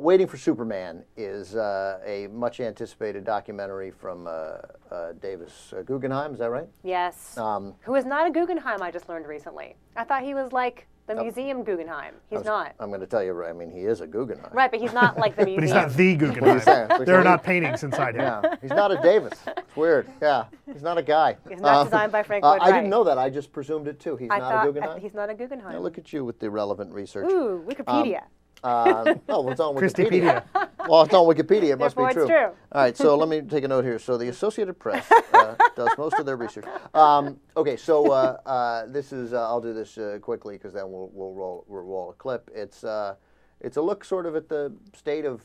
Waiting for Superman is a much anticipated documentary from Davis Guggenheim. Is that right? Yes. Who is not a Guggenheim, I just learned recently. I thought he was like the museum Guggenheim. He's not. I'm going to tell you, I mean, he is a Guggenheim. Right, but he's not like the museum. But he's not the Guggenheim. There are not paintings inside him. Yeah, he's not a Davis. It's weird. Yeah, he's not a guy. He's not designed by Frank Lloyd Wright. I didn't know that. I just presumed it too. He's not a Guggenheim? He's not a Guggenheim. Now look at you with the relevant research. Ooh, Wikipedia. Well, it's on Wikipedia. Well, it's on Wikipedia. It must be true. It's true. All right, so let me take a note here. So the Associated Press does most of their research. Okay, so this is. I'll do this quickly because then we'll roll a clip. It's a look sort of at the state of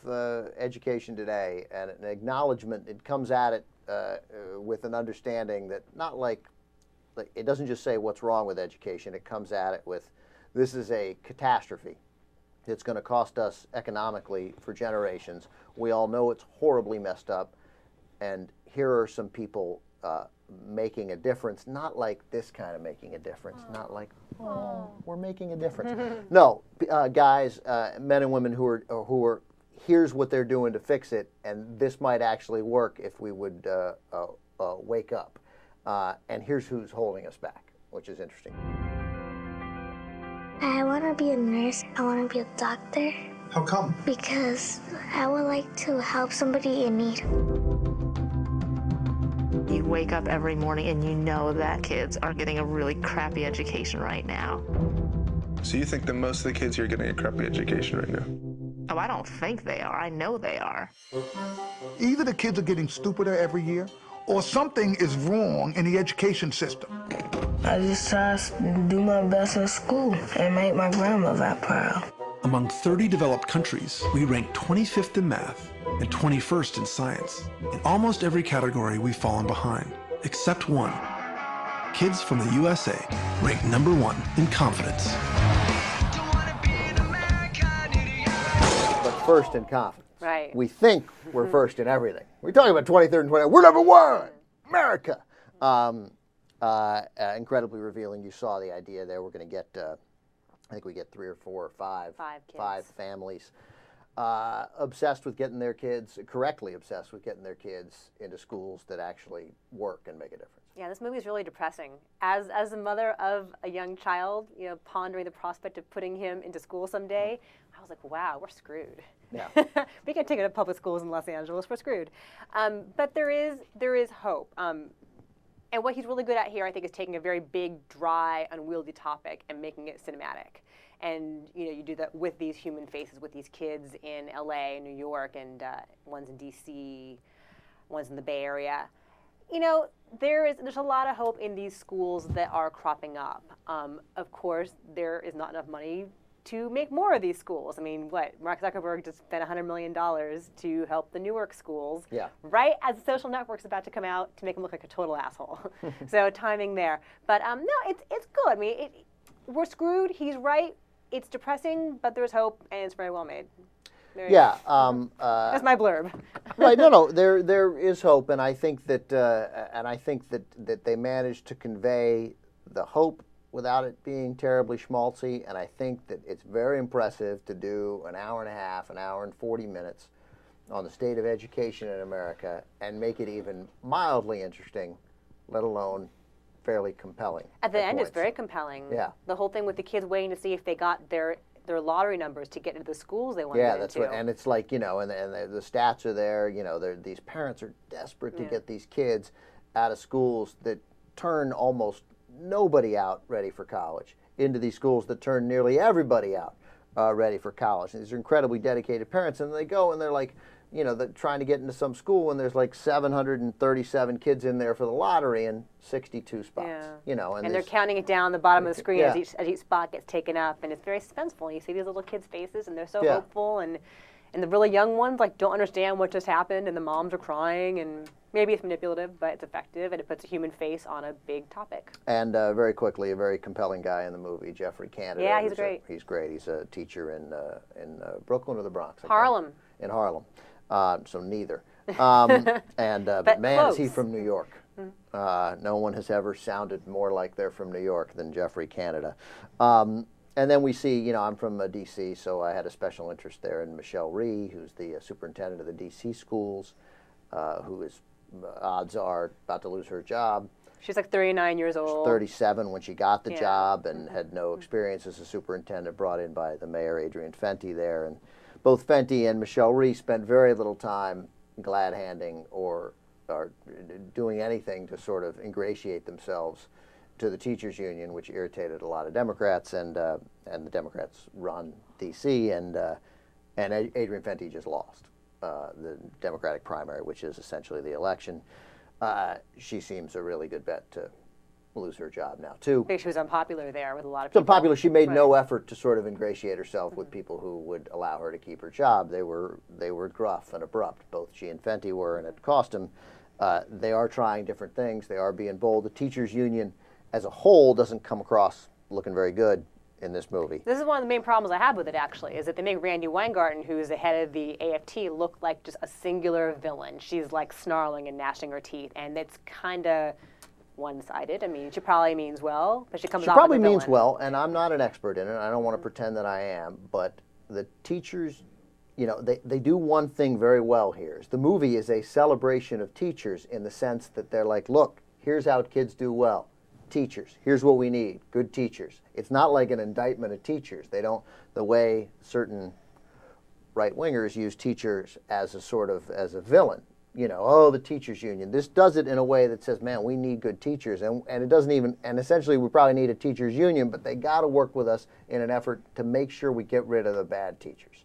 education today and an acknowledgement. It comes at it with an understanding that not like it doesn't just say what's wrong with education. It comes at it with this is a catastrophe. It's going to cost us economically for generations. We all know it's horribly messed up, and here are some people making a difference, not like this kind of making a difference, not like, oh, we're making a difference. No, guys, men and women who are, here's what they're doing to fix it, and this might actually work if we would wake up. And here's who's holding us back, which is interesting. I want to be a nurse. I want to be a doctor. How come? Because I would like to help somebody in need. You wake up every morning and you know that kids are getting a really crappy education right now. So you think that most of the kids here are getting a crappy education right now? Oh, I don't think they are. I know they are. Either the kids are getting stupider every year, or something is wrong in the education system. I just try to do my best at school and make my grandma that proud. Among 30 developed countries, we rank 25th in math and 21st in science. In almost every category, we've fallen behind, except one. Kids from the USA rank #1 in confidence. But first in confidence. Right. We think we're first in everything. We're talking about 23rd and 24th. We're #1, America. Incredibly revealing. You saw the idea there. We're going to get, I think we get 3 or 4 or 5, kids. 5 families obsessed with getting their kids, correctly obsessed with getting their kids into schools that actually work and make a difference. Yeah, this movie is really depressing. As a mother of a young child, pondering the prospect of putting him into school someday, I was like, wow, we're screwed. Yeah. We can't take it to public schools in Los Angeles. We're screwed. But there is hope. And what he's really good at here, I think, is taking a very big, dry, unwieldy topic and making it cinematic. And you do that with these human faces, with these kids in LA, New York, and one's in DC, one's in the Bay Area. There's a lot of hope in these schools that are cropping up. Of course, there is not enough money to make more of these schools. I mean, Mark Zuckerberg just spent $100 million to help the Newark schools, right as the social network's about to come out to make him look like a total asshole. So timing there. But no, it's good. I mean, we're screwed. He's right. It's depressing, but there's hope, and it's very well made. That's my blurb. Right. No. There is hope, and I think that that they managed to convey the hope without it being terribly schmaltzy, and I think that it's very impressive to do an hour and a half, an hour and 40 minutes on the state of education in America and make it even mildly interesting, let alone fairly compelling. At the end, it's very compelling. Yeah. The whole thing with the kids waiting to see if they got their lottery numbers to get into the schools they want to get into. Yeah, that's what, and it's like, and the stats are there, these parents are desperate to get these kids out of schools that turn almost nobody out ready for college into these schools that turn nearly everybody out ready for college. And these are incredibly dedicated parents, and they go and they're like, they're trying to get into some school and there's like 737 kids in there for the lottery and 62 spots. Yeah. And they're counting it down the bottom of the screen as each spot gets taken up, and it's very suspenseful. You see these little kids' faces, and they're so hopeful, and the really young ones don't understand what just happened, and the moms are crying, and maybe it's manipulative, but it's effective, and it puts a human face on a big topic. And very quickly, a very compelling guy in the movie, Jeffrey Canada. Yeah, he's great. He's great. He's a teacher in Brooklyn or the Bronx? Harlem. In Harlem. So neither. But man, close. is he from New York. No one has ever sounded more like they're from New York than Jeffrey Canada. And then we see, you know, I'm from D.C., so I had a special interest there in Michelle Rhee, who's the superintendent of the D.C. schools, who is, odds are, about to lose her job. She's like 39 years old. 37 when she got the job and had no experience as a superintendent, brought in by the mayor, Adrian Fenty, there. And both Fenty and Michelle Rhee spent very little time glad-handing or doing anything to sort of ingratiate themselves to the teachers union, which irritated a lot of Democrats, and the Democrats run D.C. and Adrian Fenty just lost the Democratic primary, which is essentially the election. She seems a really good bet to lose her job now too. I think she was unpopular there with a lot of people. Unpopular. She made no effort to sort of ingratiate herself with people who would allow her to keep her job. They were gruff and abrupt. Both she and Fenty were, and it cost them. They are trying different things. They are being bold. The teachers union as a whole doesn't come across looking very good in this movie. This is one of the main problems I have with it, actually, is that they make Randy Weingarten, who's the head of the AFT, look like just a singular villain. She's like snarling and gnashing her teeth, and it's kind of one-sided. I mean, she probably means well, but she comes off as a villain. She probably means well, and I'm not an expert in it. I don't want to pretend that I am, but the teachers, you know, they do one thing very well here. The movie is a celebration of teachers in the sense that they're like, look, here's how kids do well. Teachers, here's what we need, good teachers. It's not like an indictment of teachers. They don't, the way certain right-wingers use teachers as a sort of, as a villain. You know, oh, the teachers union. This does it in a way that says, man, we need good teachers. And it doesn't even, and essentially we probably need a teachers union, but they got to work with us in an effort to make sure we get rid of the bad teachers.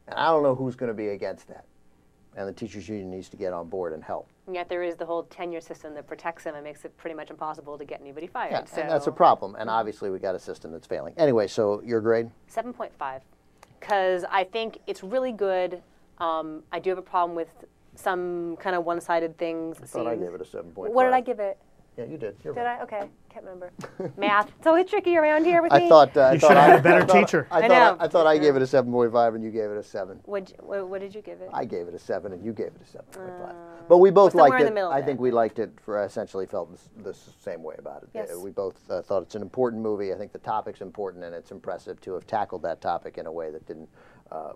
And I don't know who's going to be against that. And the teachers union needs to get on board and help. And yet there is the whole tenure system that protects them and makes it pretty much impossible to get anybody fired. Yeah, so. And that's a problem. And obviously we got a system that's failing. Anyway, so your grade? 7.5, because I think it's really good. I do have a problem with some kind of one-sided things. I thought I gave it a 7.5. What did I give it? Yeah, you did. You're did right. I? Okay, can't remember. Math. It's always tricky around here with me. You should have had a better teacher. I thought I gave it a 7.5 and you gave it a 7. What did you give it? I gave it a 7 and you gave it a 7.5. But we both liked it. I think we liked it for essentially felt the same way about it. Yes. We both thought it's an important movie. I think the topic's important and it's impressive to have tackled that topic in a way that didn't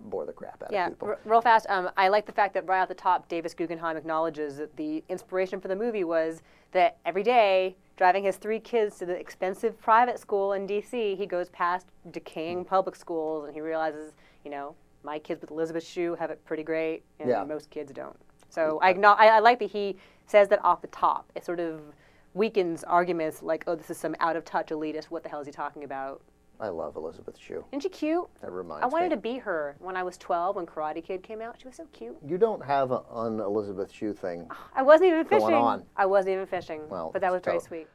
bore the crap out of people. Real fast, I like the fact that right off the top, Davis Guggenheim acknowledges that the inspiration for the movie was that every day, driving his 3 kids to the expensive private school in D.C., he goes past decaying public schools and he realizes, you know, my kids with Elizabeth Shue have it pretty great, and most kids don't. So I like that he says that off the top. It sort of weakens arguments like, oh, this is some out-of-touch elitist. What the hell is he talking about? I love Elizabeth Shue. Isn't she cute? That reminds me. me. I wanted to be her when I was 12 when Karate Kid came out. She was so cute. You don't have an Elizabeth Shue thing. I wasn't even fishing. Going on. I wasn't even fishing. Well, but that was very sweet.